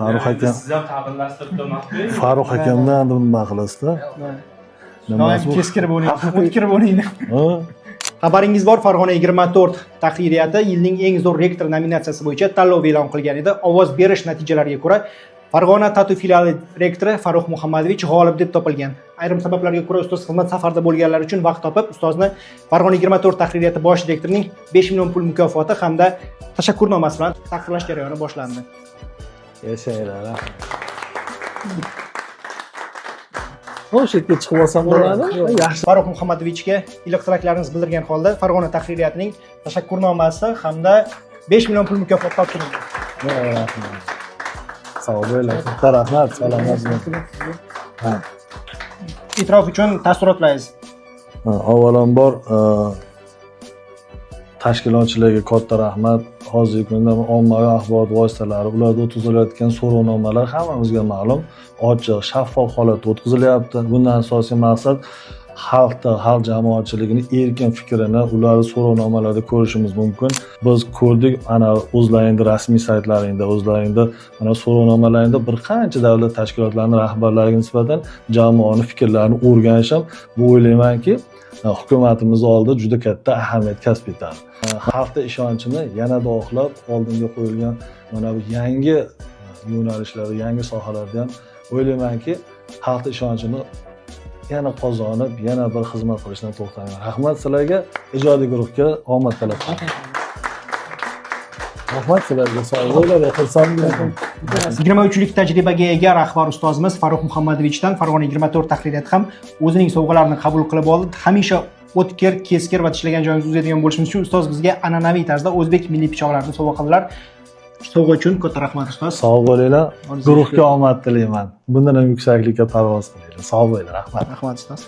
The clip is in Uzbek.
Farruh akam. Siz ham ta'birlashtirib turmoqchi. Farruh akamdan nima qilasizda? Doim keskir bo'ling, o'tkir bo'ling. Xabaringiz bor, Farg'ona 24 tahririyati yilning eng zo'r rektor nominatsiyasi bo'yicha tanlov e'lon qilgan edi. Ovoz berish natijalariga ko'ra Farg'ona TATU filiali rektori Farruh Muhammadovich g'olib deb topilgan. Ayrim sabablarga ko'ra ustoz xizmat safarda bo'lganlari uchun vaqt topib, ustozni Farg'ona 24 tahririyati bosh direktorining 5 million pul mukofoti hamda tashakkurnomasi bilan taqdirlash jarayoni boshlandi. Yashanglar. O'sha yerga chiqib olsam bo'ladi. Yaxshi. Farruh Muhammadovichga iliq tilaklarimizni bildirgan holda Farg'ona tahririyatining tashakkurnomasi hamda 5 million pul mukofoti topshirildi. Sog' bo'ling. Rahmat, salomat bo'ling. E'tirof uchun taassurotlaringiz. Avvalambor tashkilotchilarga katta rahmat. Hozirgi kunda ommaviy axborot vositalari ularda o'tkazilayotgan so'rovnomalar hammamizga ma'lum, ochiq, shaffof holatda o'tkazilyapti. Bundan asosiy maqsad xalq jamoatchiligini erkin fikrini ularning so'rovnomalarida ko'rishimiz mumkin. Biz ko'rdik, ana o'zlaringning rasmiy saytlaringda, o'zlaringning mana so'rovnomalaringda bir qancha davlat tashkilotlarining rahbarlariga nisbatan jamoaning fikrlarini o'rganishim, bu o'ylaymanki, hukumatimiz oldida juda katta ahamiyat kasb etadi. Xalqda ishonchini yanada oqlab, oldinga qo'yilgan mana bu yangi yo'nalishlarda, yangi sohalarda ham o'ylaymanki, xalqda ishonchini yana qozonib, yana bir xizmat qilishdan to'xtamayman. Rahmat sizlarga, ijodiy guruhga omad tilab qolaman. Rahmat sizlarga, sog' bo'linglar, xursand bo'ling. 23 yillik tajribaga ega rahbar ustozimiz Farruh Muhammadovichdan Farg'ona 24 tahririyati ham o'zining sovg'alarini qabul qilib oldi. Hamisha o'tkir, keskir va tishlagan joyingiz uzadigan bo'lishimiz uchun ustoz bizga an'anaviy tarzda o'zbek milliy pichoqlarini sovg'a qildilar. Sovg'a uchun katta rahmat ustoz. Sog' bo'linglar. Guruhga omad tilayman. Bundan ham yuksaklikka parvoz qilinglar. Sog' bo'linglar. Rahmat. Rahmat ustoz.